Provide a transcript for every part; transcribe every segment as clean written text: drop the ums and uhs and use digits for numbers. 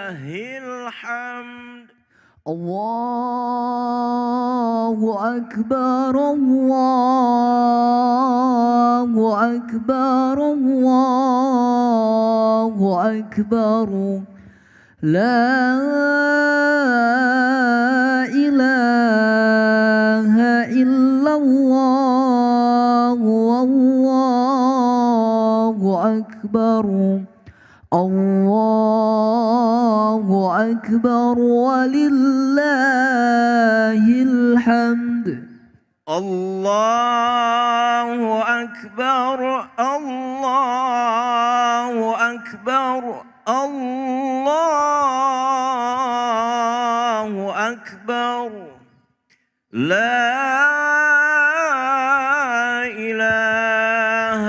الحمد. الله أكبر الله أكبر الله أكبر لا إله إلا الله والله أكبر الله أكبر ولله الحمد. الله أكبر الله أكبر الله أكبر لا إله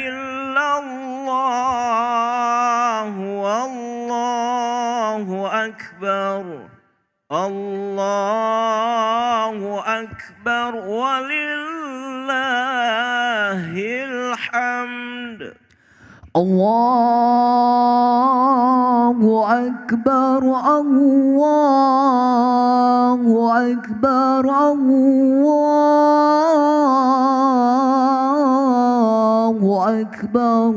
إلا الله والله أكبر الله أكبر ولله الحمد. الله أكبر الله أكبر الله أكبر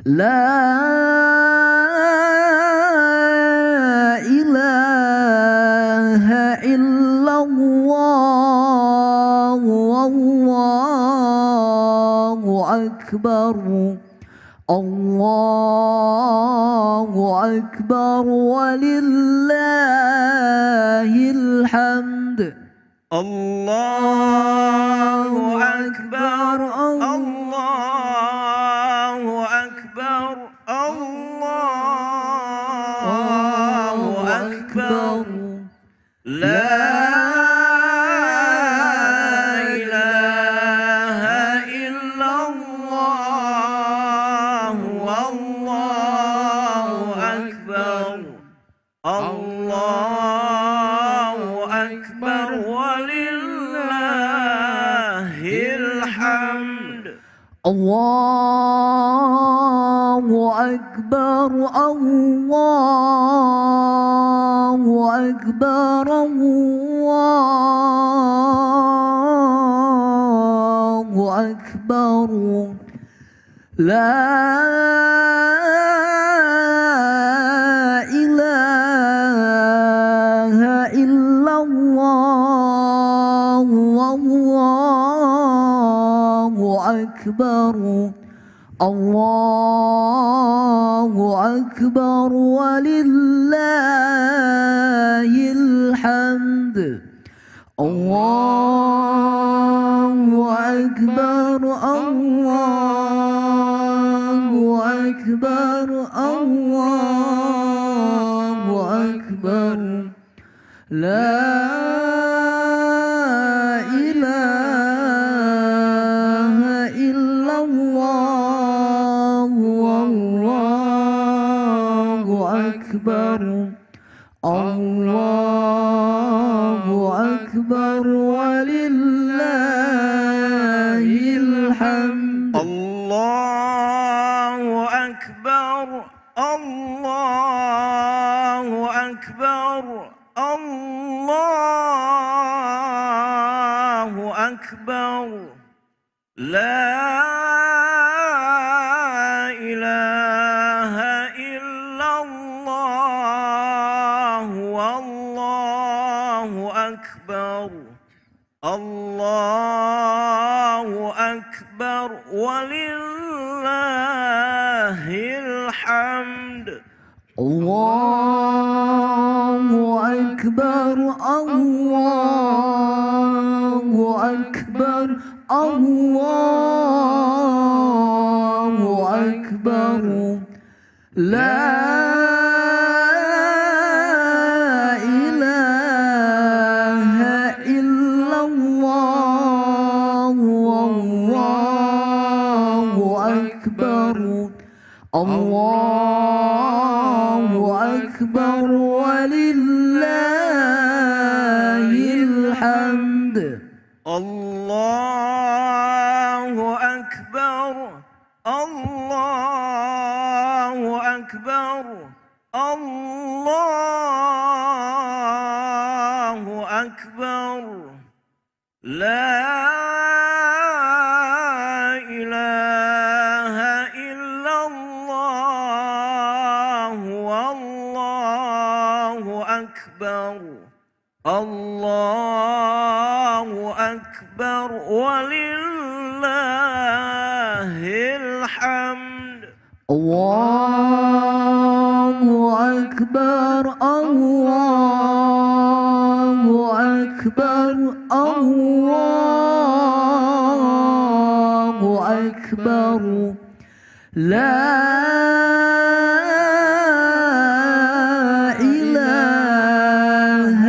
لا إله إلا الله والله أكبر الله أكبر ولله الحمد. الله أكبر الله أكبر الله أكبر لا إله إلا الله والله أكبر الله أكبر ولله الحمد. الله أكبر الله أكبر الله أكبر لا إله إلا الله والله أكبر الله أكبر ولله الحمد. الله أكبر الله أكبر الله أكبر لا إله إلا الله والله أكبر الله أكبر ولله الحمد. الله أكبر الله أكبر الله أكبر لا إله إلا الله والله أكبر الله أكبر ولله الحمد. الله أكبر الله أكبر الله أكبر لا إله إلا الله والله أكبر الله أكبر ولله الحمد. الله أكبر الله أكبر الله أكبر. لا إله إلا الله والله أكبر. الله أكبر ولله الحمد. الله أكبر الله أكبر الله أكبر. لا إله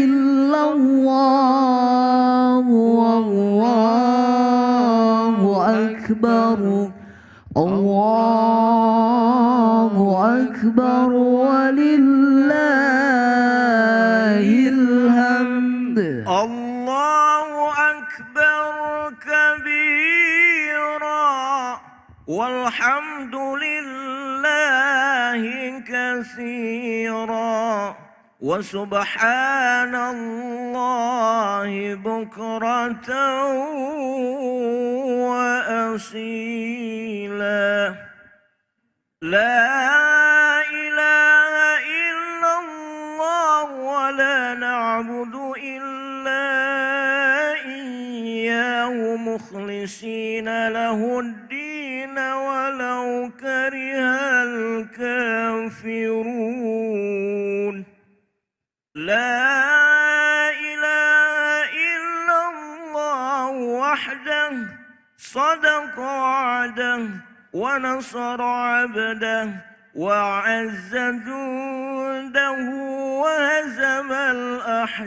إلا الله والله أكبر. الله أكبر ولله الحمد. الله أكبر كبيرا والحمد لله كثيرا وسبحان الله بكرة وأصيلا. لا إله إلا الله ولا نعبد إلا إياه مخلصين له الدين ولو كره الكافرون. لا إله إلا الله وحده صدق وعده ونصر عبده وأعز جنده وهزم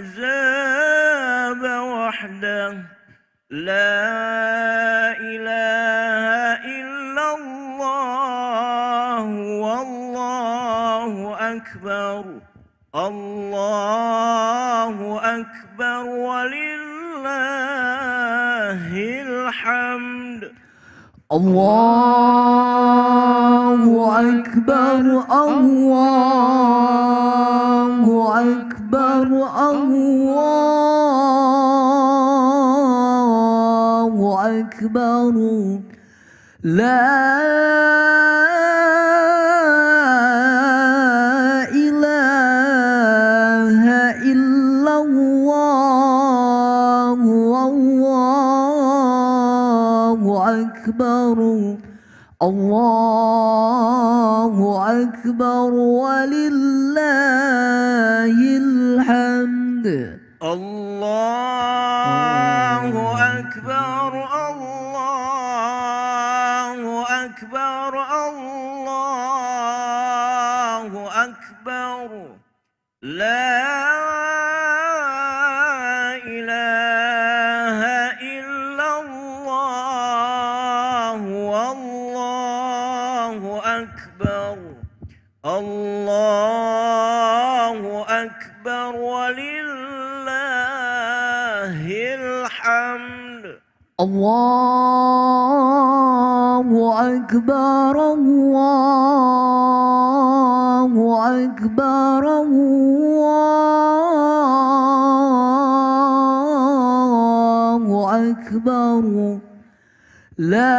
الأحزاب وحده. لا إله إلا الله والله أكبر. الله أكبر ولله الحمد. الله أكبر الله أكبر الله أكبر. لا إله إلا الله والله أكبر. الله أكبر ولله الحمد. الله أكبر الله أكبر الله أكبر. لا إله إلا الله والله أكبر. الله أكبر ولله الحمد. الله أكبر الله أكبر الله أكبر. لا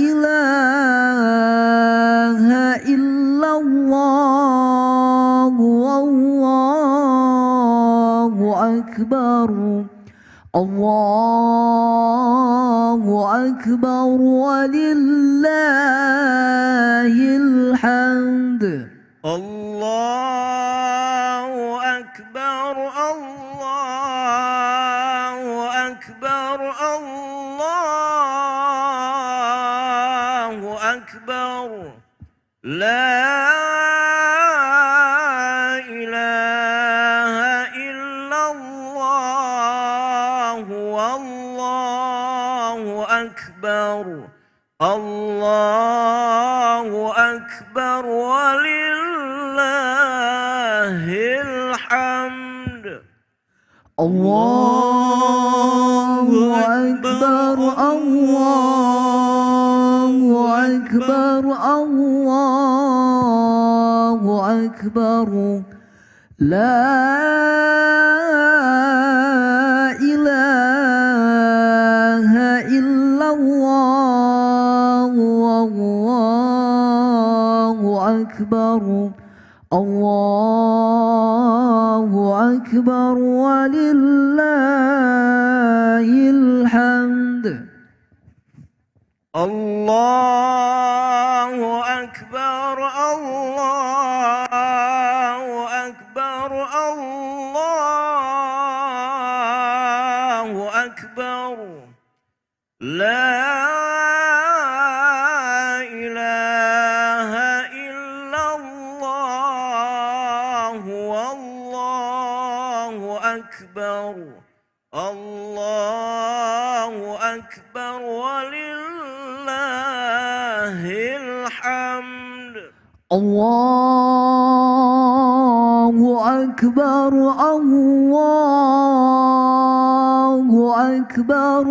إله إلا الله والله أكبر. الله أكبر ولله الحمد. الله أكبر الله أكبر الله أكبر. لا إله إلا الله والله أكبر. الله أكبر ولله الحمد. الله أكبر الله أكبر الله أكبر لا إله إلا الله والله أكبر الله أكبر ولله الحمد الله أكبر الله أكبر الله أكبر لا إله إلا الله والله أكبر الله أكبر ولله الحمد الله أكبر الله أكبر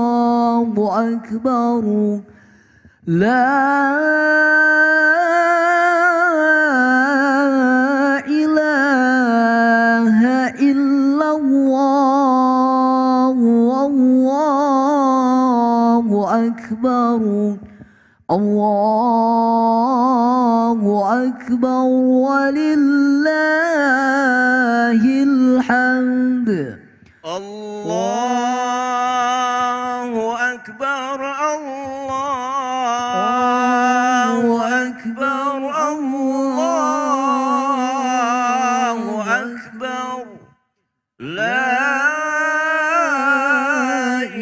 الله أكبر لا إله إلا الله والله أكبر الله أكبر ولله الحمد الله أكبر الله أكبر الله أكبر لا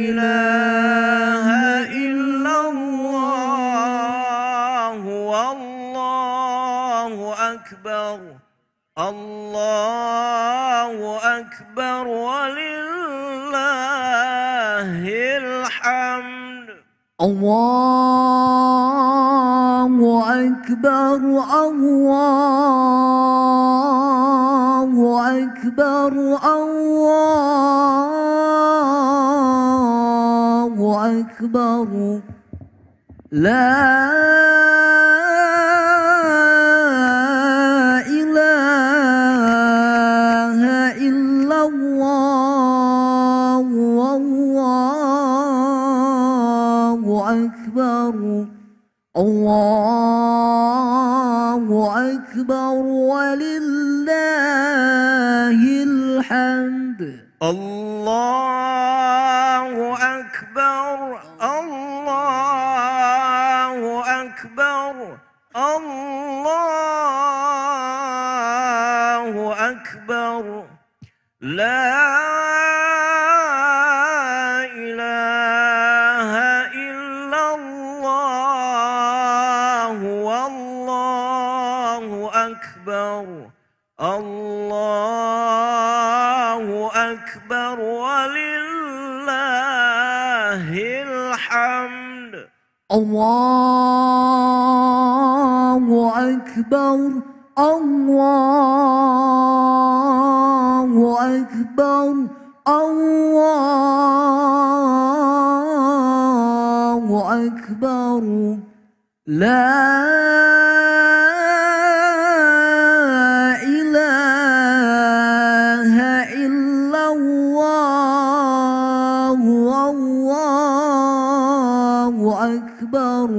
إله إلا الله والله أكبر الله أكبر ولله الحمد الله أكبر الله أكبر الله أكبر لا إله إلا الله والله أكبر الله أكبر ولله الحمد الله أكبر الله أكبر الله أكبر لا إله إلا الله والله أكبر الله أكبر ولله الحمد الله أكبر الله أكبر الله أكبر لا إله إلا الله والله أكبر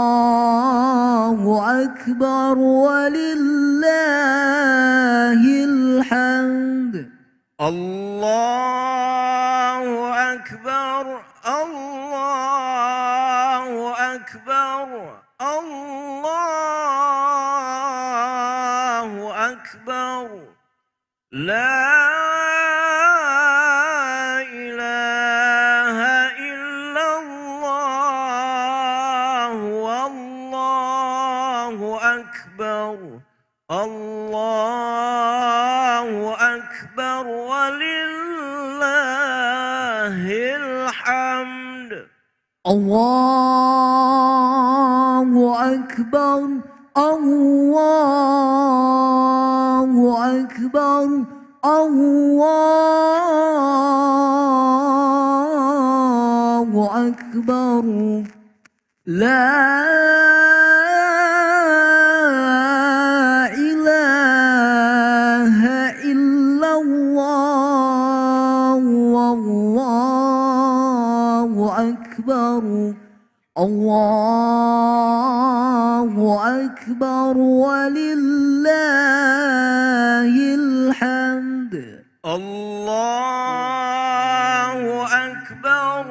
الله أكبر ولله الحمد الله أكبر الله أكبر الله أكبر لا إله إلا الله والله أكبر الله أكبر ولله الحمد الله أكبر الله أكبر الله أكبر لا إله إلا الله والله أكبر الله أكبر ولله الحمد الله أكبر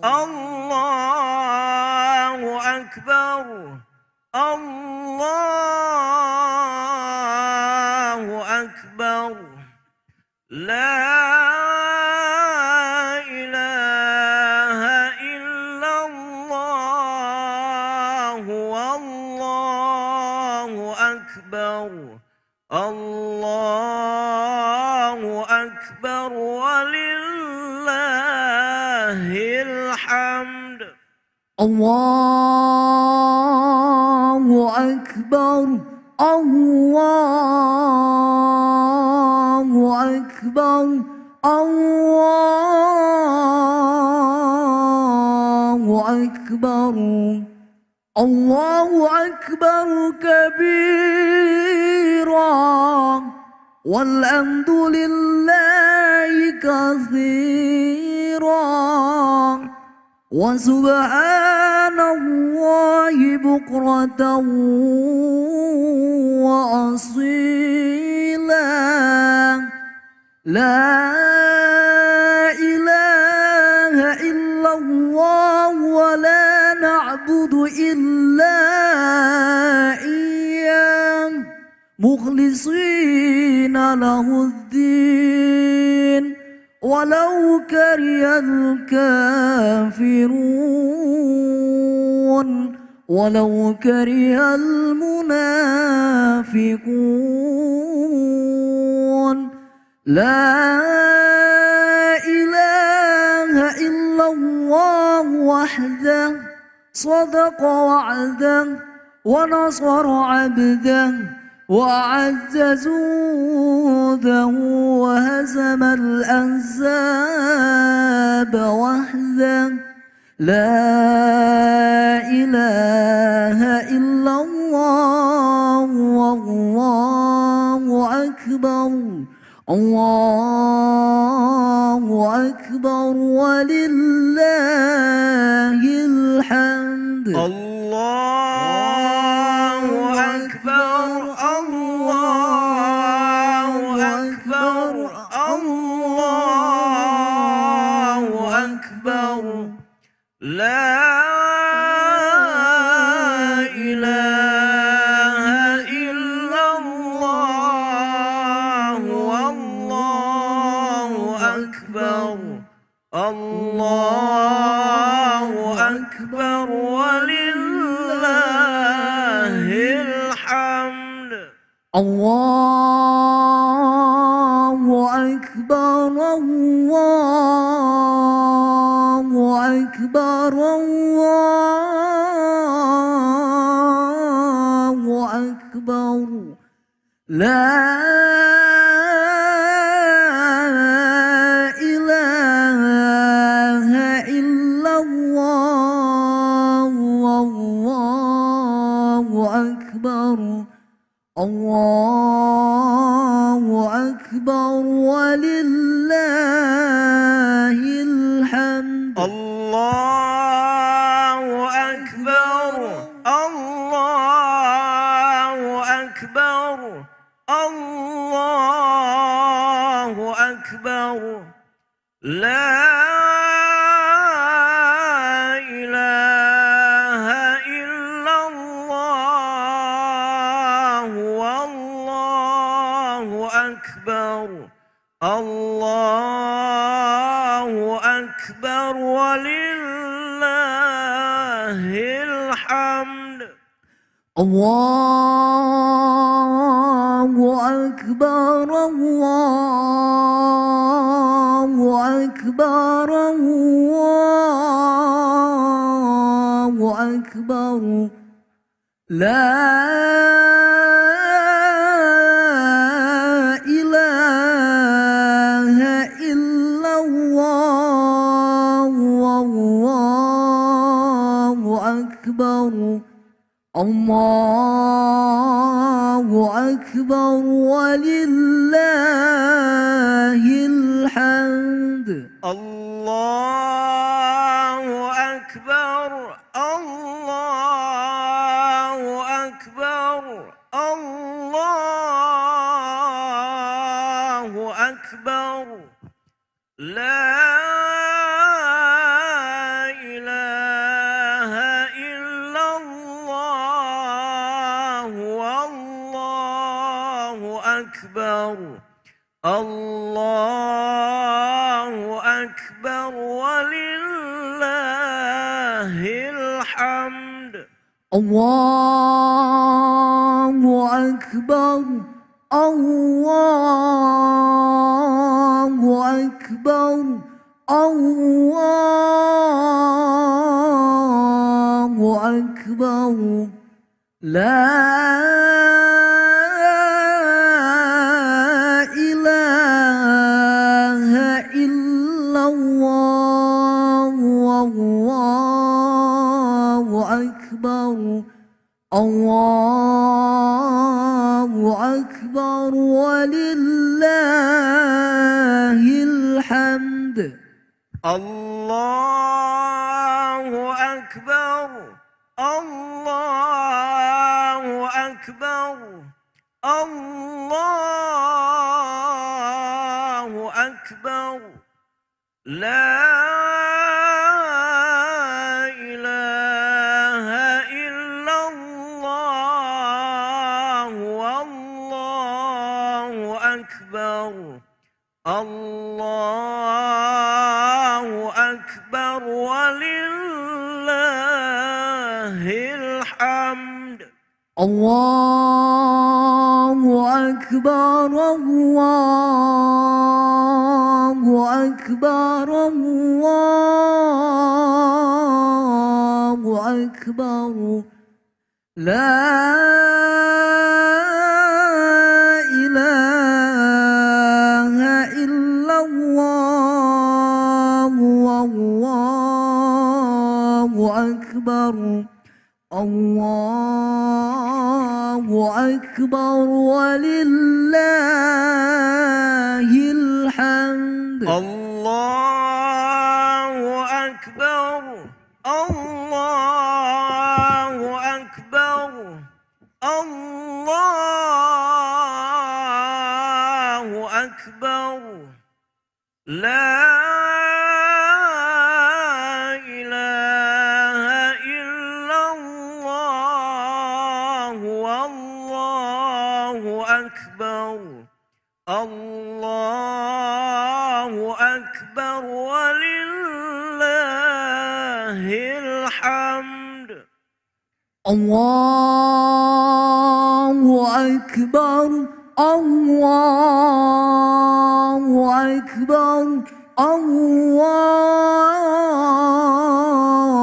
الله أكبر الله أكبر لا إله إلا الله والله أكبر الله أكبر ولله الحمد الله أكبر الله أكبر الله أكبر الله أكبر كبيرا والحمد لله كثيرا وسبحان الله بكرة وأصيلا لا إله إلا الله ولا نعبد إلا إياه مخلصين له الدين ولو كره الكافرون ولو كره المنافقون لا إله إلا الله وحده صدق وعده ونصر عبده وأعز جوده وهزم الأحزاب وحده لا إله إلا الله والله أكبر الله أكبر ولله الحمد الله أكبر الله أكبر الله أكبر لا إله إلا الله والله أكبر الله أكبر ولله الحمد الله أكبر الله أكبر الله أكبر لا إله إلا الله والله أكبر الله أكبر ولله الحمد الله أكبر الله أكبر الله أكبر لا إله إلا الله والله أكبر الله أكبر ولله الحمد الله أكبر الله أكبر الله أكبر لا إله إلا الله والله الله أكبر ولله الحمد. الله أكبر الله أكبر الله أكبر لا إله إلا الله والله أكبر الله أكبر ولله الحمد. الله أكبر الله أكبر الله أكبر لا إله إلا الله والله أكبر الله أكبر ولله الحمد. الله أكبر الله أكبر الله أكبر لا إله إلا الله والله أكبر الله أكبر ولله الحمد. الله أكبر الله أكبر الله أكبر لا إله إلا الله والله أكبر الله أكبر ولله الحمد. الله أكبر الله أكبر الله أكبر لا إله إلا الله والله أكبر الله أكبر ولله الحمد. الله أكبر الله أكبر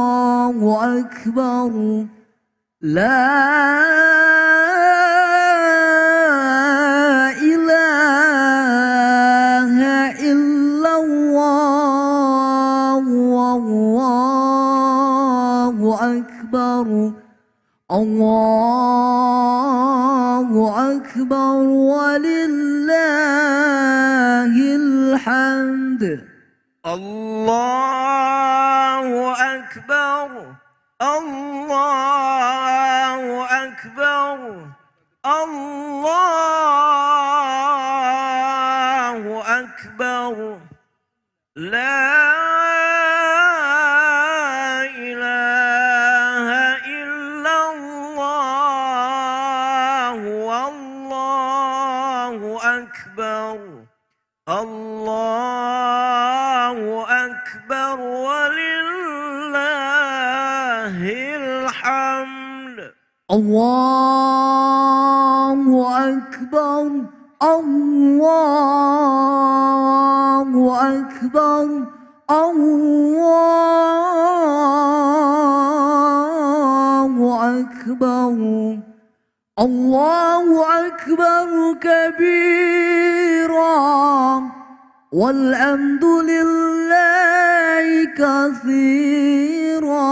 الله أكبر لا إله إلا الله والله أكبر الله أكبر ولله الحمد. الله أكبر الله أكبر الله أكبر لا إله إلا الله والله أكبر الله أكبر ولله الحمد. الله أكبر الله أكبر الله أكبر الله أكبر كبيرا والحمد لله كثيرا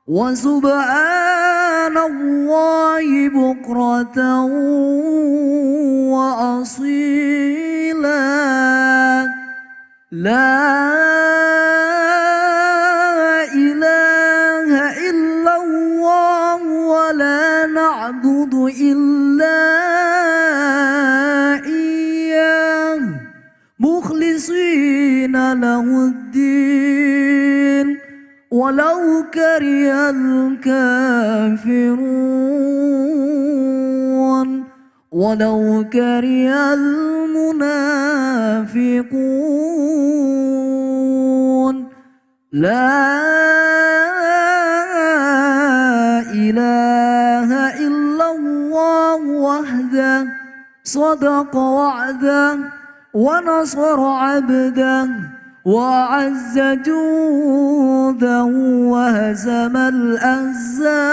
وسبحان سبحان الله بكرة وأصيلا لا إله إلا الله ولا نعبد إلا إياه مخلصين له الدين ولو كره الكافرون ولو كره المنافقون لا إله إلا الله وحده صدق وعده ونصر عبده وأعز جوده وهزم الأحزاب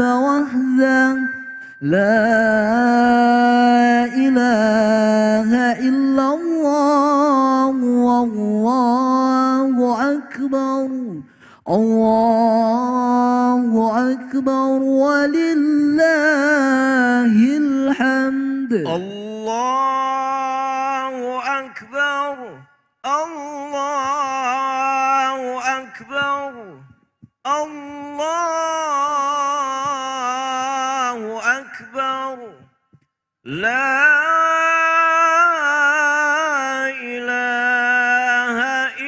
وحده لا إله إلا الله والله أكبر الله أكبر ولله الحمد الله أكبر الله أكبر الله أكبر لا إله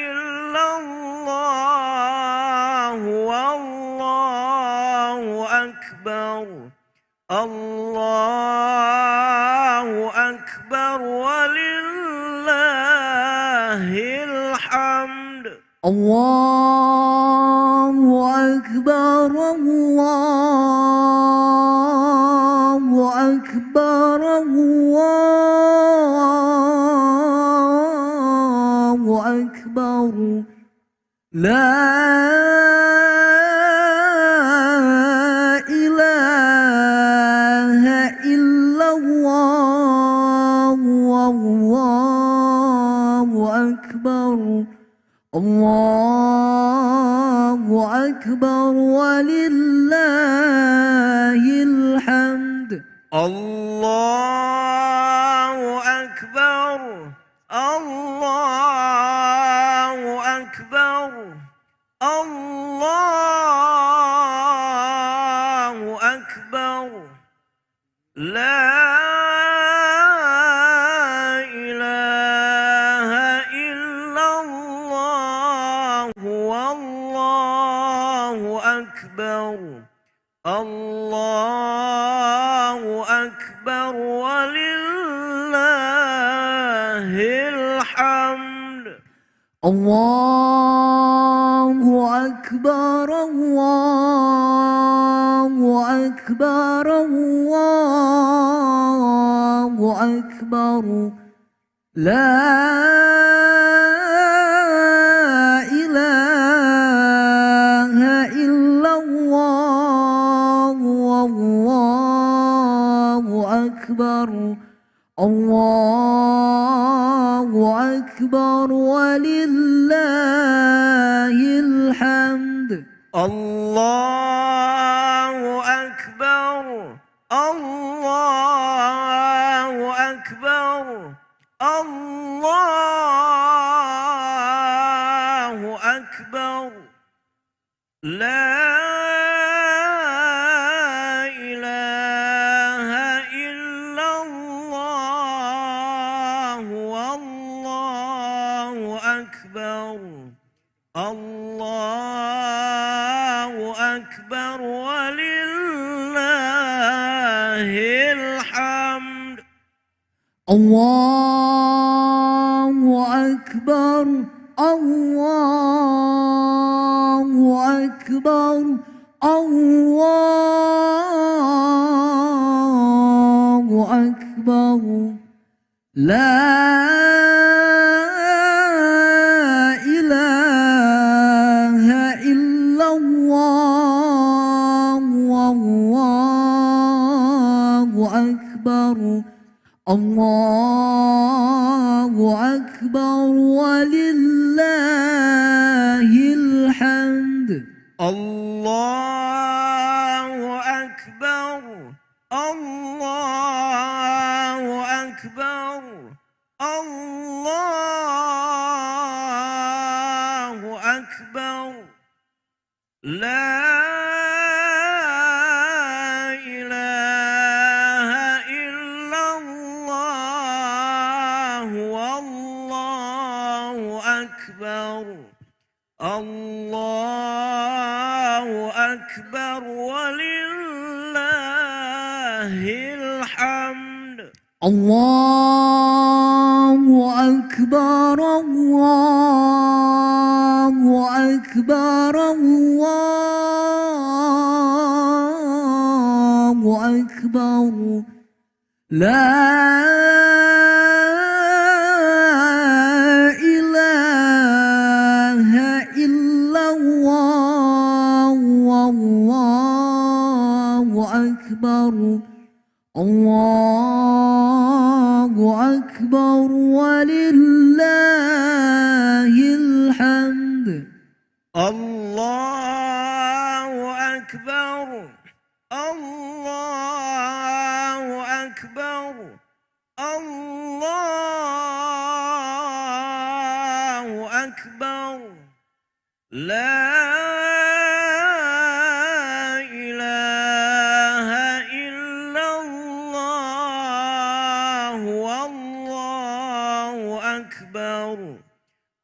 إلا الله والله أكبر الله أكبر ولله الحمد الله أكبر الله أكبر الله أكبر لا إله إلا الله والله أكبر الله أكبر ولله الحمد الله أكبر الله أكبر الله أكبر لا إله إلا الله والله أكبر الله أكبر ولله الحمد الله أكبر الله أكبر الله أكبر لا إله إلا الله والله أكبر الله أكبر ولله الحمد الله أكبر الله أكبر الله أكبر لا إله إلا الله والله أكبر الله أكبر ولله الحمد الله أكبر الله أكبر الله أكبر لا إله إلا الله والله أكبر الله أكبر ولله الحمد الله أكبر لا إله إلا الله والله أكبر الله أكبر ولله الحمد الله أكبر الله أكبر الله أكبر لا إله إلا الله والله أكبر الله أكبر ولله الحمد الله أكبر الله أكبر الله أكبر لا إله إلا الله والله أكبر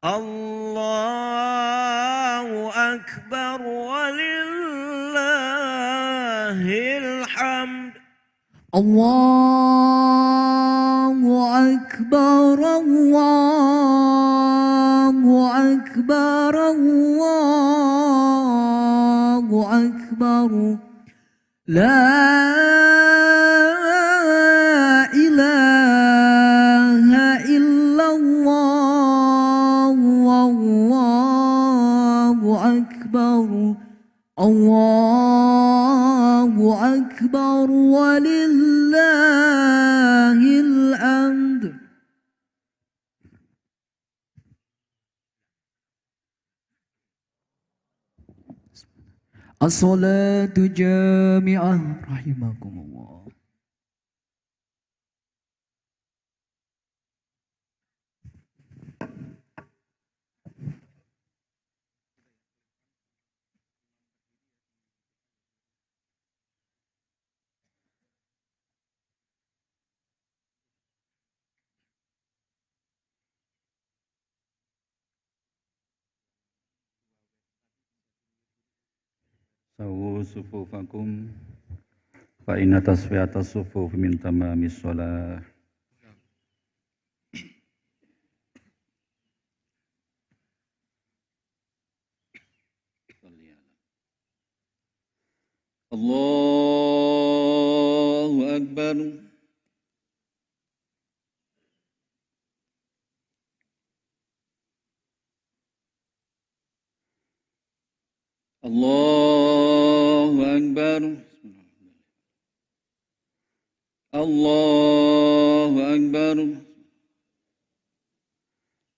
الله أكبر ولله الحمد الله أكبر الله أكبر الله أكبر لا إله إلا الله والله أكبر الله أكبر ولله الحمد الصلاة جامعة رحمكم الله. Sawu sufufakum fa inna tasfiyata sufuf min tamamis shalah. Allahu akbar. Allahu akbar. Allahu akbar.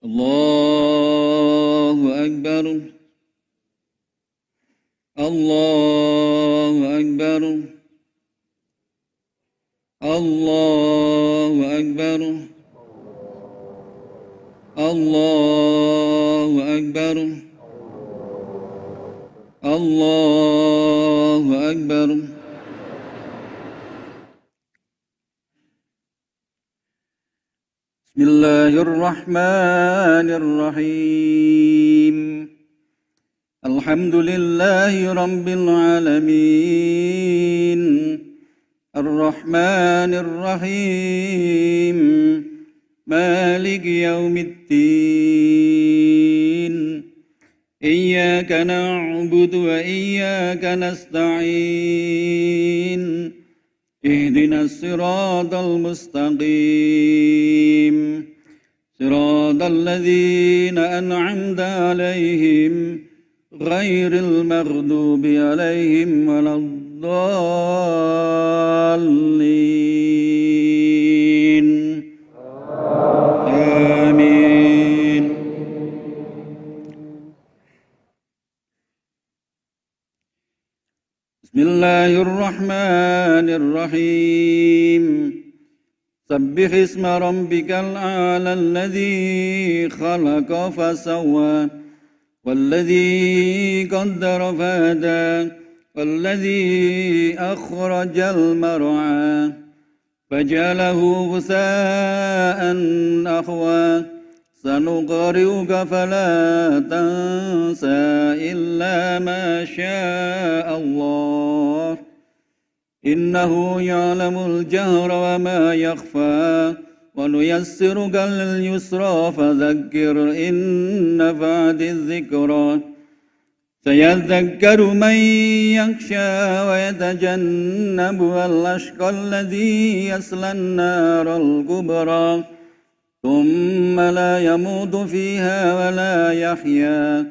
Allahu akbar. Allahu akbar. Allahu akbar. Allahu akbar. Allahu akbar. Bismillahirrahmanirrahim. Alhamdulillahi rabbil alamin. Ar-Rahmanir Rahim. Maliki yaumiddin. Iyyaka na'budu wa iyyaka nasta'in. Ihdinas siratal mustaqim. Siratal ladzina an'amta 'alaihim ghairil maghdubi 'alaihim waladdallin. Amin. Bismillahirrahmanirrahim. Sabbih isma rabbikal a'la alladzi khalaqa fasawwa والذي قدر فهدى والذي أخرج المرعى فجعله غثاء أحوى سنقرئك فلا تنسى إلا ما شاء الله إنه يعلم الجهر وما يخفى ونيسرك لليسرى فذكر إن نفعت الذكرى سيذكر من يخشى ويتجنبها الأشقى الذي يصلى النار الكبرى ثم لا يموت فيها ولا يحيا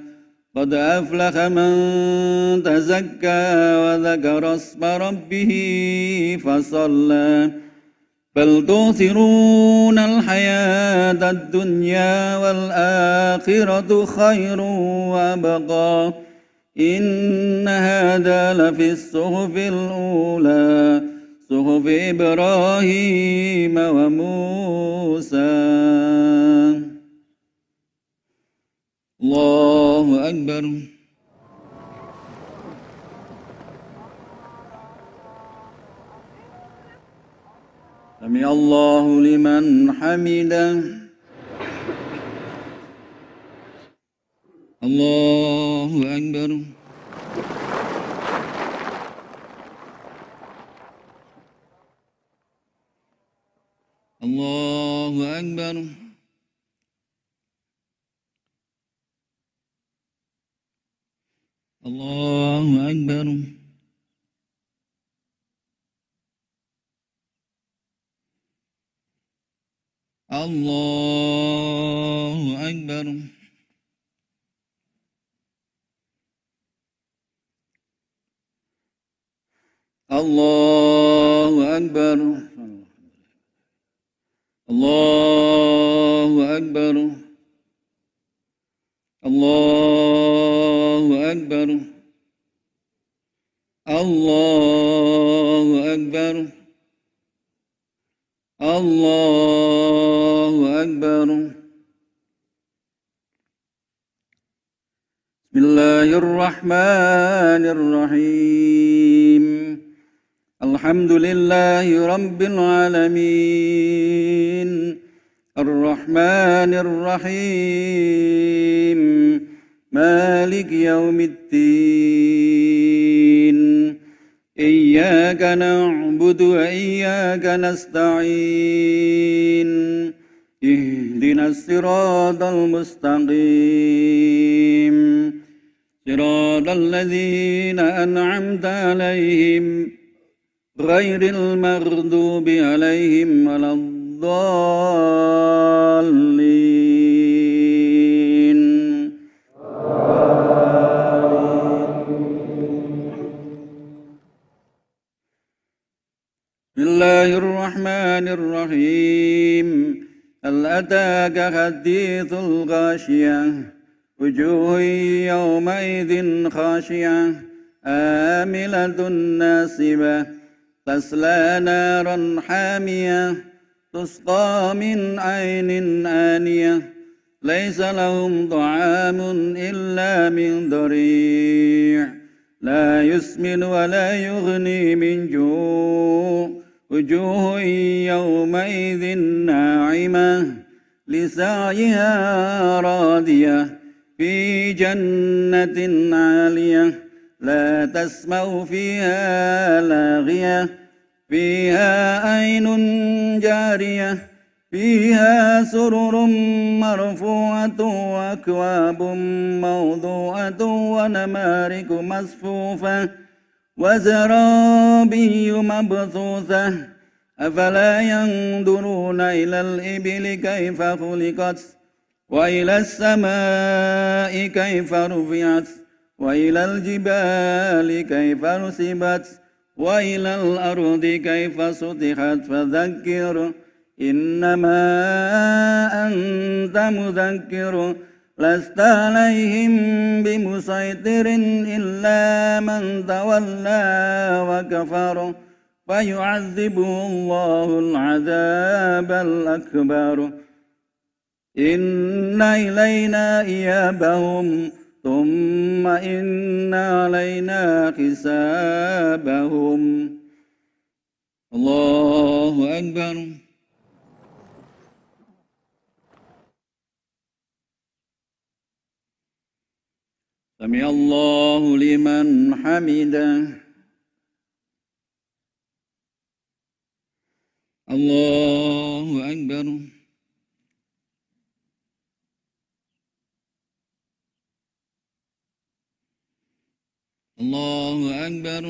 قد أفلح من تزكى وذكر اسم ربه فصلى بل تؤثرون الحياة الدنيا والآخرة خير وأبقى إن هذا لفي الصحف الأولى صحف إبراهيم وموسى. الله أكبر. سمع الله لمن حمده. الله أكبر. الله أكبر. الله أكبر. الله أكبر. الله أكبر. الله أكبر. الله أكبر. الله أكبر. الله أكبر. بسم الله الرحمن الرحيم الحمد لله رب العالمين الرحمن الرحيم مالك يوم الدين إياك نعبد وإياك نستعين اهدنا الصراط المستقيم صراط الذين أنعمت عليهم غير المغضوب عليهم ولا الضالين. بسم الله الرحمن الرحيم هل أتاك حديث الغاشية وجوه يومئذ خاشعة عاملة ناصبة تصلى نارا حامية تسقى من عين آنية ليس لهم طعام إلا من ضريع لا يسمن ولا يغني من جوع وجوه يومئذ ناعمة لسعيها راضية في جنة عالية لا تسمع فيها لاغية فيها عين جارية فيها سرر مرفوعة وأكواب موضوعة ونمارق مصفوفة وزرابي مبثوثة أفلا ينظرون إلى الإبل كيف خلقت وإلى السماء كيف رفعت وإلى الجبال كيف نصبت وإلى الأرض كيف سطحت فذكر إنما أنت مذكر لست عليهم بمسيطر إلا من تولى وكفر فيعذبه الله العذاب الأكبر إن إلينا إيابهم ثم إن علينا حسابهم الله أكبر سمع الله لمن حمده الله أكبر الله أكبر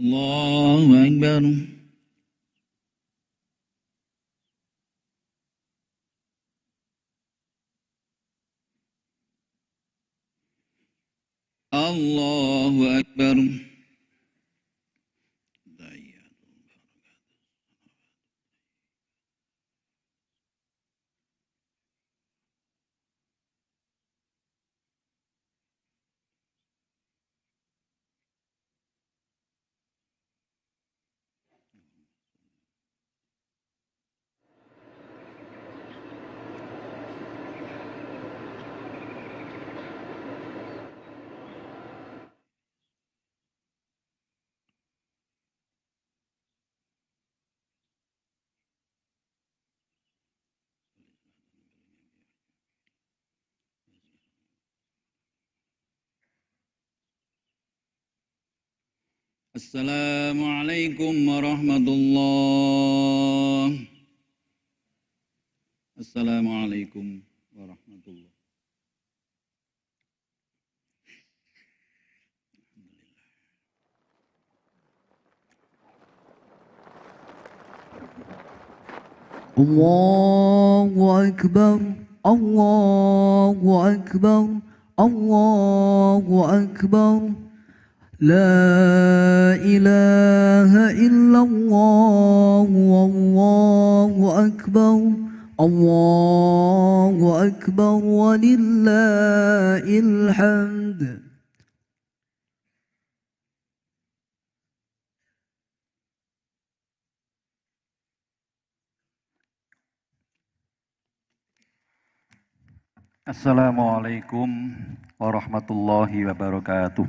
الله أكبر الله أكبر السلام عليكم ورحمة الله. السلام عليكم ورحمة الله. الله أكبر الله أكبر الله أكبر لا إله إلا الله والله أكبر الله أكبر ولله الحمد. Assalamualaikum warahmatullahi wabarakatuh.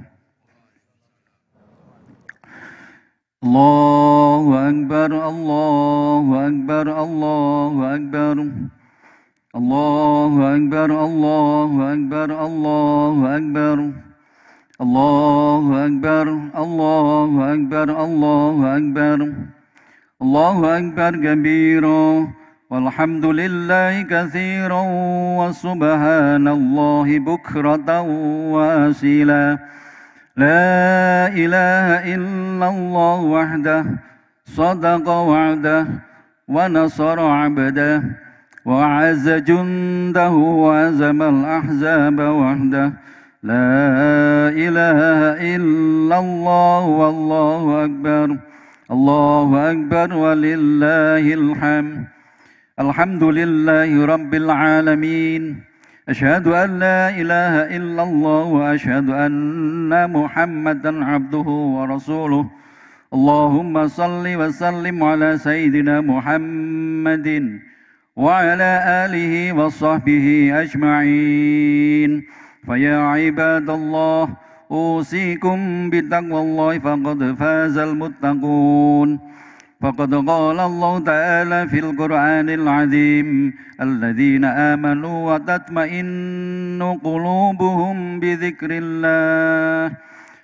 Allahu Akbar, Allahu Akbar, Allahu Akbar. Allahu Akbar, Allahu Akbar, Allahu Akbar. Allahu Akbar, Allahu Akbar, Allahu Akbar. Allahu Akbar kabira. Walhamdulillahi katsiran wa subhanallahi bukratan wa asila. La ilaha illallah wahdah sadaqa wa'dah wa nasara 'abdah wa 'azza jundahu wa azamal ahzaba wahdah. La ilaha illallah wallahu akbar. Allahu akbar walillahil hamd. Alhamdulillahi rabbil alamin. Asyhadu an la ilaha illallah wa asyhadu anna Muhammadan abduhu wa rasuluh. Allahumma salli wa sallim ala sayyidina Muhammadin wa ala alihi wa sahbihi ajma'in. Faya ibadallah, usikum bitaqwallahi faqad fazal muttaqun. فقد قال الله تعالى في القرآن العظيم الذين آمنوا وتطمئن قلوبهم بذكر الله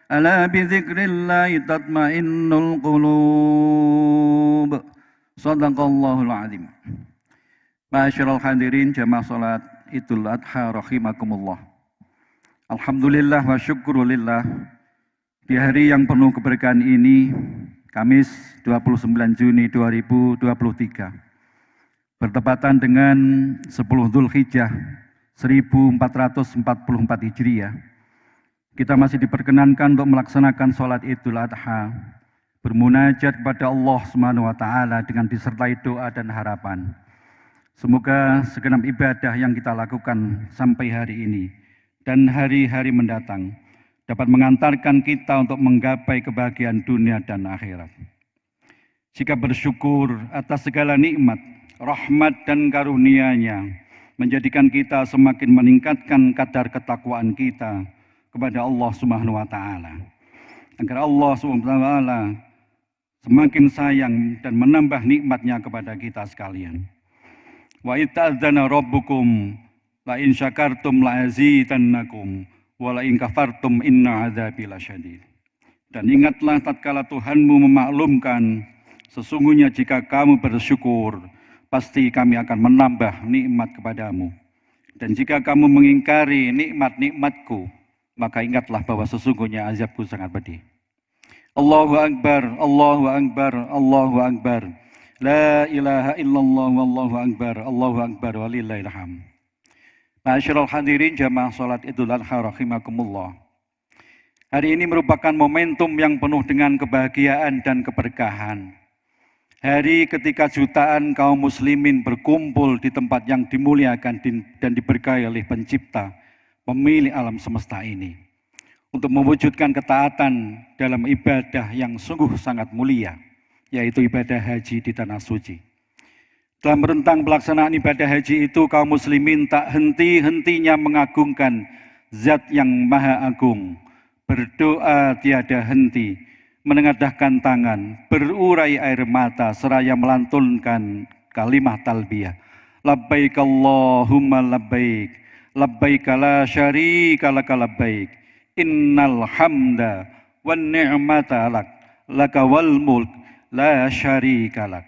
ألا بذكر الله تطمئن القلوب صدق الله العظيم. Ma'asyiral hadirin jamaah salat Idul Adha rahimakumullah. Alhamdulillah wa syukurulillah, di hari yang penuh keberkahan ini, Kamis 29 Juni 2023, bertepatan dengan 10 Dzulhijjah 1444 Hijriah, kita masih diperkenankan untuk melaksanakan sholat Idul Adha, bermunajat kepada Allah Subhanahu wa Ta'ala dengan disertai doa dan harapan. Semoga segenap ibadah yang kita lakukan sampai hari ini dan hari-hari mendatang dapat mengantarkan kita untuk menggapai kebahagiaan dunia dan akhirat. Jika bersyukur atas segala nikmat, rahmat dan karunia-Nya menjadikan kita semakin meningkatkan kadar ketakwaan kita kepada Allah Subhanahu wa taala. Agar Allah Subhanahu wa taala semakin sayang dan menambah nikmat-Nya kepada kita sekalian. Wa ita'adzana rabbukum la in syakartum la azidannakum wa la in kafartum inna adzabi lasyadid. Dan ingatlah tatkala Tuhanmu memaklumkan, sesungguhnya jika kamu bersyukur, pasti kami akan menambah nikmat kepadamu. Dan jika kamu mengingkari nikmat-nikmatku, maka ingatlah bahwa sesungguhnya azabku sangat pedih. Allahu Akbar, Allahu Akbar, Allahu Akbar. La ilaha illallah wallahu akbar, Allahu akbar walillahil hamd. Ma'asyiral hadirin jamaah salat Idul Adha rahimakumullah. Hari ini merupakan momentum yang penuh dengan kebahagiaan dan keberkahan. Hari ketika jutaan kaum muslimin berkumpul di tempat yang dimuliakan dan diberkahi oleh Pencipta, pemilik alam semesta ini, untuk mewujudkan ketaatan dalam ibadah yang sungguh sangat mulia, yaitu ibadah haji di Tanah Suci. Dalam rentang pelaksanaan ibadah haji itu, kaum muslimin tak henti-hentinya mengagungkan Zat yang Maha Agung, berdoa tiada henti, menengadahkan tangan, berurai air mata, seraya melantunkan kalimat talbiyah. Labbaik Allahumma labbaik, labbaik la syarika laka labbaik, innal hamda wan ni'mata laka wal mulk la syarikalak.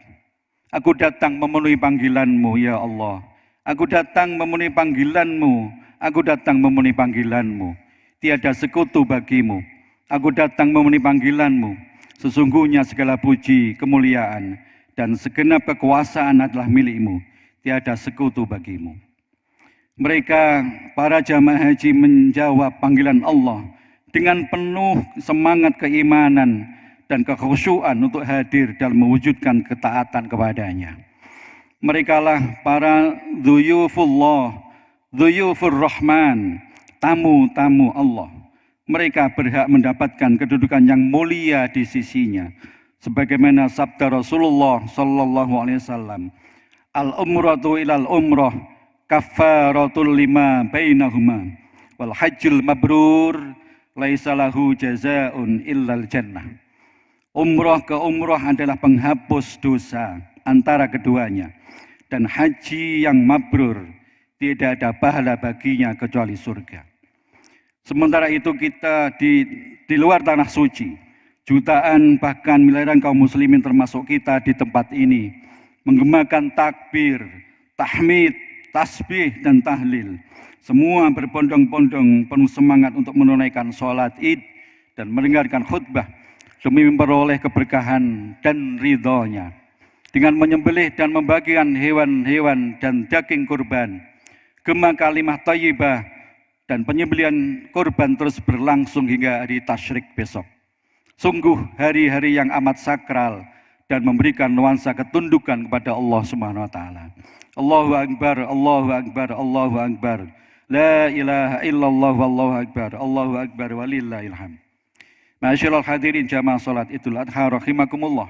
Aku datang memenuhi panggilanmu ya Allah. Aku datang memenuhi panggilanmu. Aku datang memenuhi panggilanmu. Tiada sekutu bagimu. Aku datang memenuhi panggilanmu. Sesungguhnya segala puji, kemuliaan, dan segenap kekuasaan adalah milikmu. Tiada sekutu bagimu. Mereka, para jamaah haji, menjawab panggilan Allah dengan penuh semangat keimanan dan kekhusyuan untuk hadir dalam mewujudkan ketaatan kepadanya. Merekalah para dhuyufullah, dhuyufur rahman, tamu-tamu Allah. Mereka berhak mendapatkan kedudukan yang mulia di sisinya. Sebagaimana sabda Rasulullah sallallahu alaihi wasallam, al-umratu ilal umrah kaffaratul lima bainahuma wal hajjul mabrur laisa lahu jazaa'un illal jannah. Umroh ke umroh adalah penghapus dosa antara keduanya, dan haji yang mabrur tidak ada pahala baginya kecuali surga. Sementara itu kita di luar tanah suci, jutaan bahkan miliaran kaum muslimin termasuk kita di tempat ini menggemakan takbir, tahmid, tasbih dan tahlil. Semua berbondong-bondong penuh semangat untuk menunaikan sholat id dan mendengarkan khutbah demi memperoleh keberkahan dan ridhonya. Dengan menyembelih dan membagikan hewan-hewan dan daging kurban, gema kalimah thayyibah dan penyembelihan kurban terus berlangsung hingga hari tasyrik besok. Sungguh hari-hari yang amat sakral dan memberikan nuansa ketundukan kepada Allah Subhanahu wa taala. Allahu Akbar, Allahu Akbar, Allahu Akbar. La ilaha illallah wallahu akbar, Allahu akbar walillahil hamd. Ma'asyiral hadirin jamaah salat Idul Adha rahimakumullah.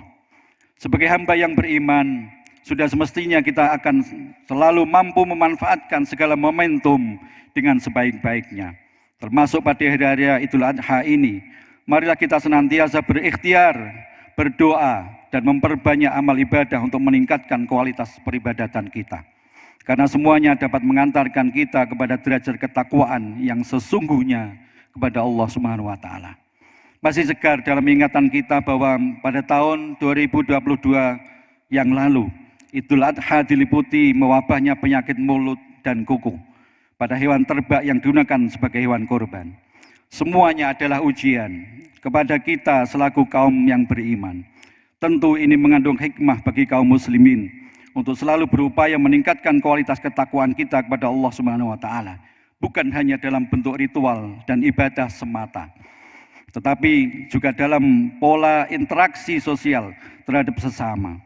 Sebagai hamba yang beriman, sudah semestinya kita akan selalu mampu memanfaatkan segala momentum dengan sebaik-baiknya. Termasuk pada hari-hari Idul Adha ini, marilah kita senantiasa berikhtiar, berdoa, dan memperbanyak amal ibadah untuk meningkatkan kualitas peribadatan kita. Karena semuanya dapat mengantarkan kita kepada derajat ketakwaan yang sesungguhnya kepada Allah Subhanahu wa taala. Masih segar dalam ingatan kita bahwa pada tahun 2022 yang lalu, Idul Adha diliputi mewabahnya penyakit mulut dan kuku pada hewan ternak yang digunakan sebagai hewan kurban. Semuanya adalah ujian kepada kita selaku kaum yang beriman. Tentu ini mengandung hikmah bagi kaum muslimin untuk selalu berupaya meningkatkan kualitas ketakwaan kita kepada Allah Subhanahu wa taala, bukan hanya dalam bentuk ritual dan ibadah semata, tetapi juga dalam pola interaksi sosial terhadap sesama.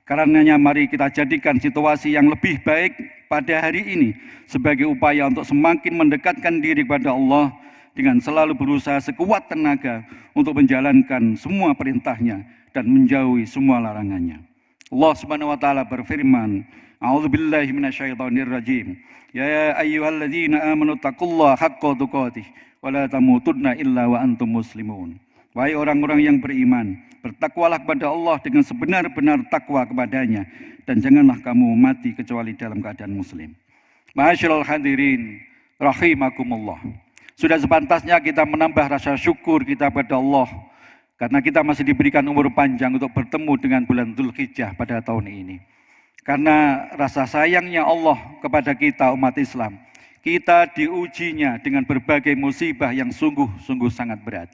Karenanya mari kita jadikan situasi yang lebih baik pada hari ini sebagai upaya untuk semakin mendekatkan diri kepada Allah dengan selalu berusaha sekuat tenaga untuk menjalankan semua perintahnya dan menjauhi semua larangannya. Allah Subhanahu wa taala berfirman, A'udzubillahi minasyaitonirrajim. Ya ayyuhalladzina amanu taqullaha haqqa tuqatih wa la tamutunna illa wa antum muslimun. Wahai orang-orang yang beriman, bertakwalah kepada Allah dengan sebenar-benar takwa kepadanya dan janganlah kamu mati kecuali dalam keadaan muslim. Ma'asyiral hadirin rahimakumullah. Sudah sepantasnya kita menambah rasa syukur kita pada Allah karena kita masih diberikan umur panjang untuk bertemu dengan bulan Dzulhijjah pada tahun ini. Karena rasa sayangnya Allah kepada kita umat Islam, kita diujinya dengan berbagai musibah yang sungguh-sungguh sangat berat.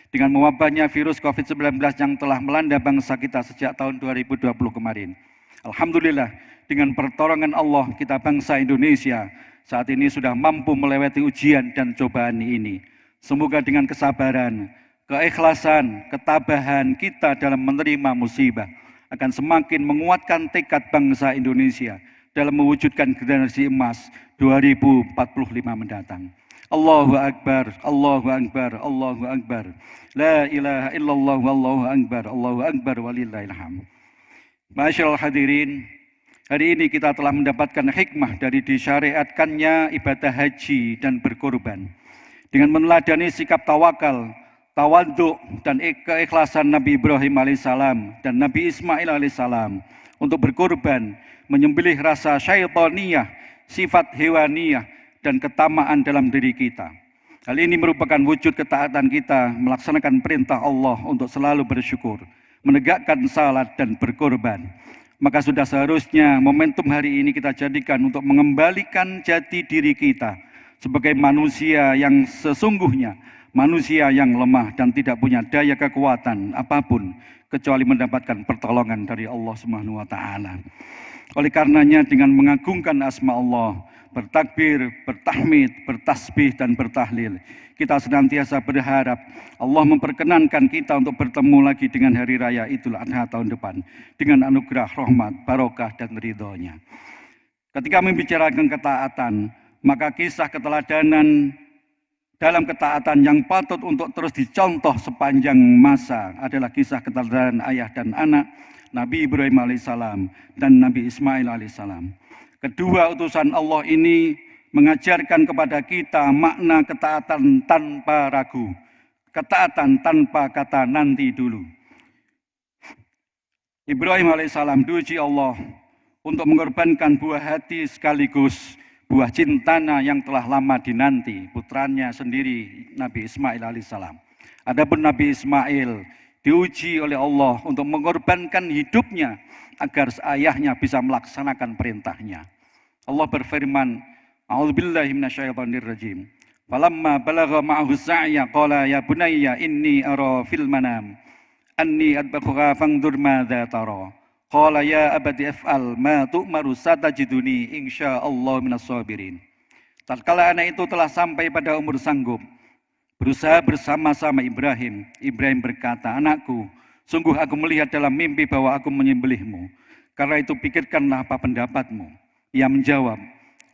Dengan mewabahnya virus COVID-19 yang telah melanda bangsa kita sejak tahun 2020 kemarin. Alhamdulillah, dengan pertolongan Allah kita bangsa Indonesia saat ini sudah mampu melewati ujian dan cobaan ini. Semoga dengan kesabaran, keikhlasan, ketabahan kita dalam menerima musibah akan semakin menguatkan tekad bangsa Indonesia dalam mewujudkan generasi emas 2045 mendatang. Allahu Akbar, Allahu Akbar, Allahu Akbar. La ilaha illallah, wallahu akbar, Allahu Akbar, walillahil hamd. Ma'asyiral hadirin, hari ini kita telah mendapatkan hikmah dari disyariatkannya ibadah haji dan berkorban. Dengan meneladani sikap tawakal, tawadhu dan keikhlasan Nabi Ibrahim alaihissalam dan Nabi Ismail alaihissalam untuk berkorban, menyembelih rasa syaitaniyah, sifat hewaniyah dan ketamaan dalam diri kita. Hal ini merupakan wujud ketaatan kita melaksanakan perintah Allah untuk selalu bersyukur, menegakkan salat dan berkorban. Maka sudah seharusnya momentum hari ini kita jadikan untuk mengembalikan jati diri kita sebagai manusia yang sesungguhnya, manusia yang lemah dan tidak punya daya kekuatan apapun kecuali mendapatkan pertolongan dari Allah Subhanahu wa taala. Oleh karenanya dengan mengagungkan asma Allah, bertakbir, bertahmid, bertasbih dan bertahlil, kita senantiasa berharap Allah memperkenankan kita untuk bertemu lagi dengan hari raya Idul Adha tahun depan dengan anugerah rahmat, barokah dan ridhonya. Ketika membicarakan ketaatan, maka kisah keteladanan dalam ketaatan yang patut untuk terus dicontoh sepanjang masa adalah kisah keteladanan ayah dan anak Nabi Ibrahim alaihissalam dan Nabi Ismail alaihissalam. Kedua utusan Allah ini mengajarkan kepada kita makna ketaatan tanpa ragu, ketaatan tanpa kata nanti dulu. Ibrahim alaihissalam diuji Allah untuk mengorbankan buah hati sekaligus buah cintanya yang telah lama dinanti, putranya sendiri Nabi Ismail alaihissalam. Adapun Nabi Ismail diuji oleh Allah untuk mengorbankan hidupnya agar ayahnya bisa melaksanakan perintahnya. Allah berfirman, A'udzubillahi minasyaitonirrajim. Falamma balagha ma'ahu sa'ya qala ya bunayya inni ara fil manam anni adbakhuka fangdur madza tara. Qala ya abati af'al ma tu'maru satajiduni insyaallah minas sabirin. Tatkala anak itu telah sampai pada umur sanggup, berusaha bersama-sama Ibrahim. Ibrahim berkata, anakku, sungguh aku melihat dalam mimpi bahwa aku menyembelihmu. Karena itu pikirkanlah apa pendapatmu. Ia menjawab,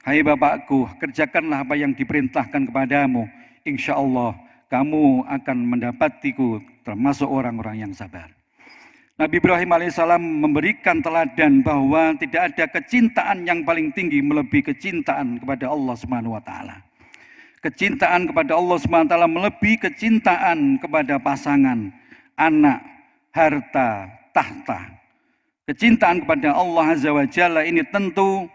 hai bapakku, kerjakanlah apa yang diperintahkan kepadamu. Insya Allah kamu akan mendapatiku termasuk orang-orang yang sabar. Nabi Ibrahim alaihissalam memberikan teladan bahwa tidak ada kecintaan yang paling tinggi melebihi kecintaan kepada Allah Subhanahu wa taala. Kecintaan kepada Allah SWT melebihi kecintaan kepada pasangan, anak, harta, tahta. Kecintaan kepada Allah Azza wa Jalla ini tentu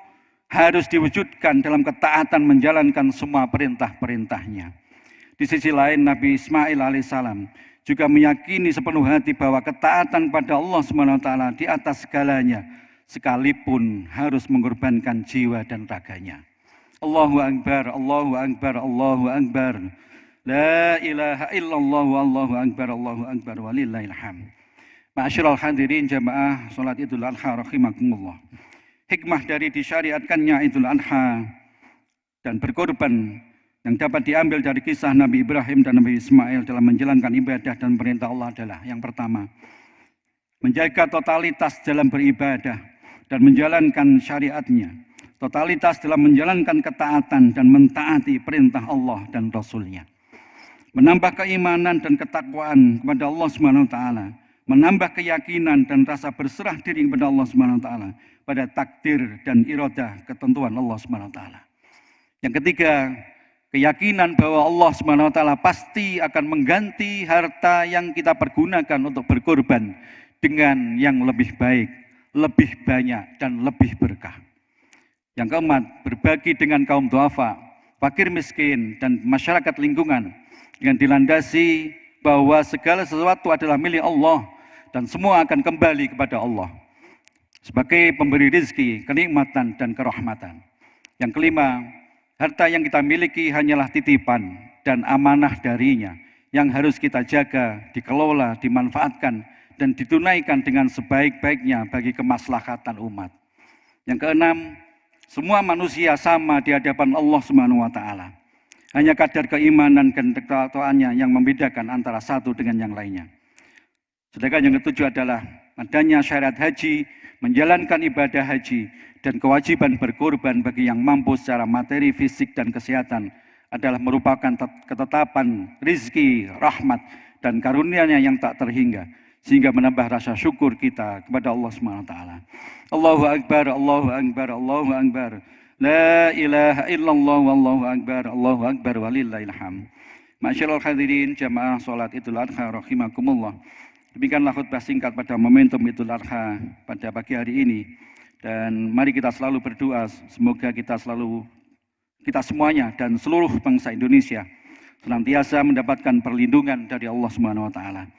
harus diwujudkan dalam ketaatan menjalankan semua perintah-perintahnya. Di sisi lain Nabi Ismail alaihissalam juga meyakini sepenuh hati bahwa ketaatan pada Allah SWT di atas segalanya, sekalipun harus mengorbankan jiwa dan raganya. Allahu Akbar, Allahu Akbar, Allahu Akbar. La ilaha illallah, Allahu Akbar, Allahu Akbar, walillahil hamd. Ma'asyiral hadirin jamaah salat Idul Adha rahimakumullah. Hikmah dari disyariatkannya Idul Adha dan berkorban yang dapat diambil dari kisah Nabi Ibrahim dan Nabi Ismail dalam menjalankan ibadah dan perintah Allah adalah yang pertama, menjaga totalitas dalam beribadah dan menjalankan syariatnya. Totalitas dalam menjalankan ketaatan dan mentaati perintah Allah dan Rasul-Nya. Menambah keimanan dan ketakwaan kepada Allah Subhanahu wa taala, menambah keyakinan dan rasa berserah diri kepada Allah Subhanahu wa taala, pada takdir dan iradah ketentuan Allah Subhanahu wa taala. Yang ketiga, keyakinan bahwa Allah Subhanahu wa taala pasti akan mengganti harta yang kita pergunakan untuk berkorban dengan yang lebih baik, lebih banyak dan lebih berkah. Yang keempat, berbagi dengan kaum duafa, fakir miskin dan masyarakat lingkungan dengan dilandasi bahwa segala sesuatu adalah milik Allah dan semua akan kembali kepada Allah sebagai pemberi rizki, kenikmatan dan kerahmatan. Yang kelima, harta yang kita miliki hanyalah titipan dan amanah darinya yang harus kita jaga, dikelola, dimanfaatkan dan ditunaikan dengan sebaik-baiknya bagi kemaslahatan umat. Yang keenam, semua manusia sama di hadapan Allah Subhanahu wa taala. Hanya kadar keimanan dan ketaataannya yang membedakan antara satu dengan yang lainnya. Sedangkan yang ketujuh adalah adanya syariat haji, menjalankan ibadah haji dan kewajiban berkorban bagi yang mampu secara materi, fisik dan kesehatan adalah merupakan ketetapan rizki, rahmat dan karunia-Nya yang tak terhingga, sehingga menambah rasa syukur kita kepada Allah Subhanahu wa taala. Allahu akbar, Allahu akbar, Allahu akbar. La ilaha illallah wallahu akbar walillahil hamd. Masyaallah hadirin jamaah salat Idul Adha rahimakumullah. Demikianlah khutbah singkat pada momentum Idul Adha pada pagi hari ini. Dan mari kita selalu berdoa semoga kita semuanya dan seluruh bangsa Indonesia senantiasa mendapatkan perlindungan dari Allah Subhanahu wa taala.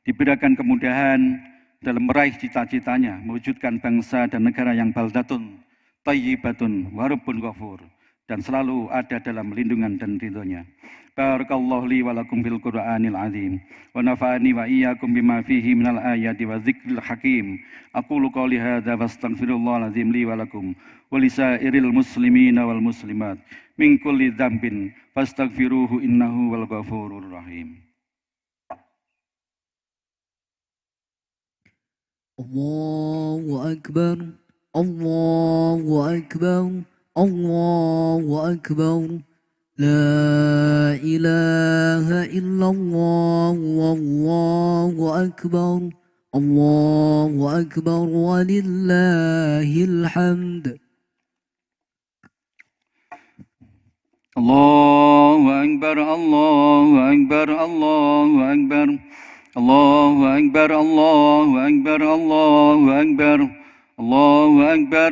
Diberikan kemudahan dalam meraih cita-citanya, mewujudkan bangsa dan negara yang baldatun, thayyibatun, warabbun ghafur, dan selalu ada dalam lindungan dan ridhonya. Barakallahu li wa lakum bil Qur'anil azim wa nafa'ani wa iyyakum bima fihi minal ayati wa dzikril hakim. Aqulu qouli hadza wastaghfirullahal azim li wa lakum wa lisairil muslimina wal muslimat min kulli dzambin fastaghfiruhu innahu wal ghafurur rahim. Allahu akbar, Allahu akbar, Allahu akbar. La ilaha illallah, wallahu akbar, Allahu akbar walillahil hamd. Allahu akbar, Allahu akbar, Allahu akbar. Allahu akbar, Allahu akbar, Allahu akbar. Allahu akbar,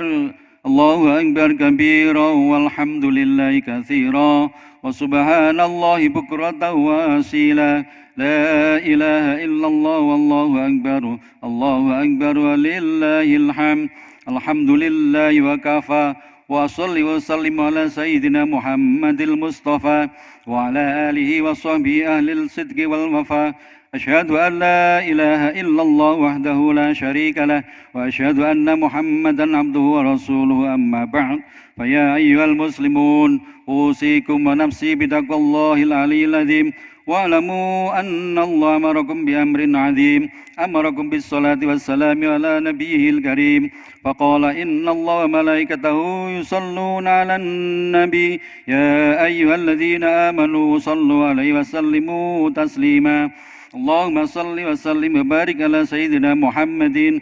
Allahu akbar kabira walhamdulillahi katsira wa subhanallahi bukratan wa asila. La ilaha illallah wallahu akbar, Allahu akbar walillahil hamd. Alhamdulillahi wa kafa wa salli wa sallim ala sayyidina Muhammadil Mustafa wa ala alihi wa sahbihi ahlil sidqi wal wafa. أشهد أن لا إله إلا الله وحده لا شريك له وأشهد أن محمدا عبده ورسوله أما بعد فيا أيها المسلمون أوصيكم ونفسي بتقوى الله العلي العظيم واعلموا أن الله أمركم بأمر عظيم أمركم بالصلاة والسلام على نبيه الكريم فقال إن الله وملائكته يصلون على النبي يا أيها الذين آمنوا صلوا عليه وسلموا تسليما اللهم صل وسلم وبارك على سيدنا محمد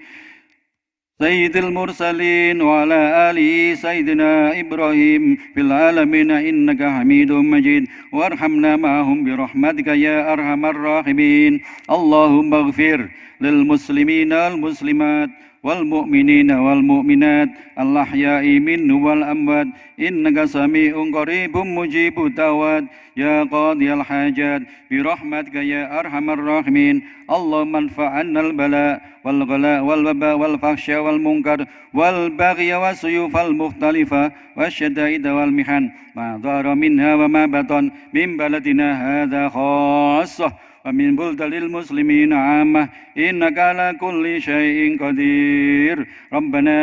سيد المرسلين وعلى آله سيدنا إبراهيم في العالمين إنك حميد مجيد وارحمنا معهم برحمتك يا أرحم الراحمين اللهم اغفر للمسلمين والمسلمات والمؤمنين والمؤمنات الأحياء منهم والأموات إنك سميع قريب مجيب الدعوات يا قاضي الحاجات برحمتك يا أرحم الراحمين اللهم ادفع عنا البلاء والغلاء والوباء والفحشاء والمنكر والبغي والسيوف المختلفة والشدائد والمحن ما ظهر منها وما بطن من بلدنا هذا خاصة ومن بلدان المسلمين عامة إنك على كل شيء قدير ربنا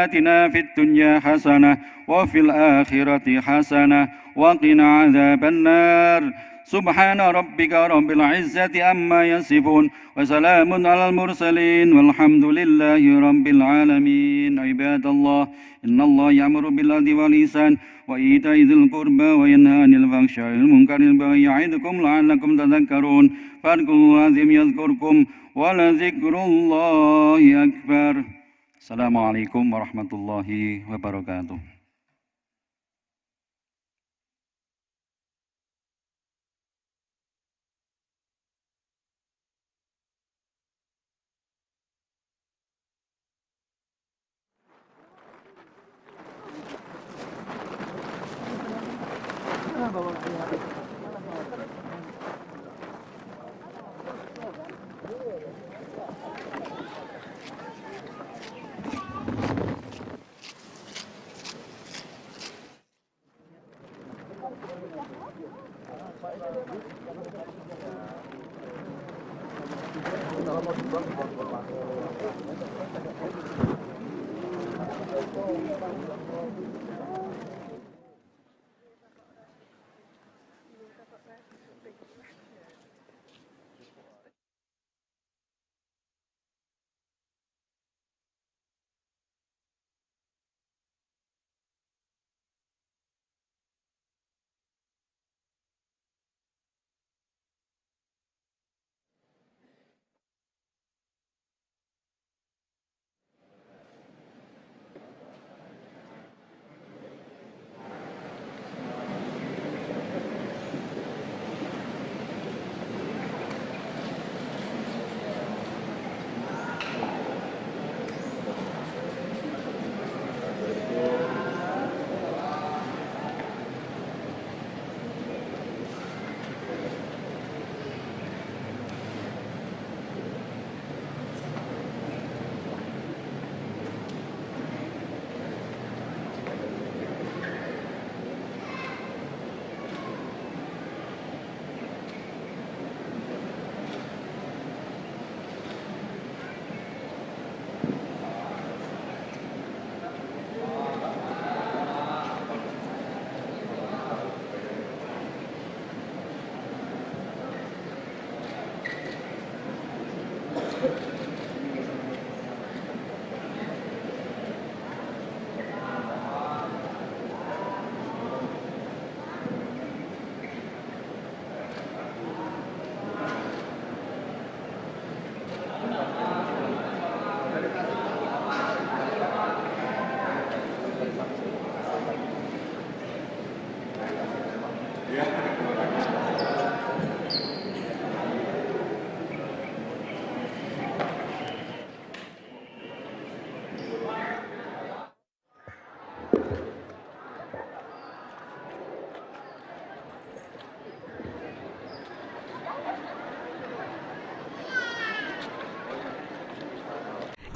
آتنا في الدنيا حسنة وفي الآخرة حسنة وقنا عذاب النار سبحان ربك رب العزة عما يصفون وسلام على المرسلين والحمد لله رب العالمين. عباد الله إن الله يأمر بالعدل والإحسان وإيتاء ذي القربى وينهى عن الفحشاء والمنكر والبغي يعظكم لعلكم تذكرون فاذكروا الله العظيم يذكركم ولذكر الله أكبر. Assalamualaikum warahmatullahi wabarakatuh.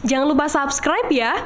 Jangan lupa subscribe ya.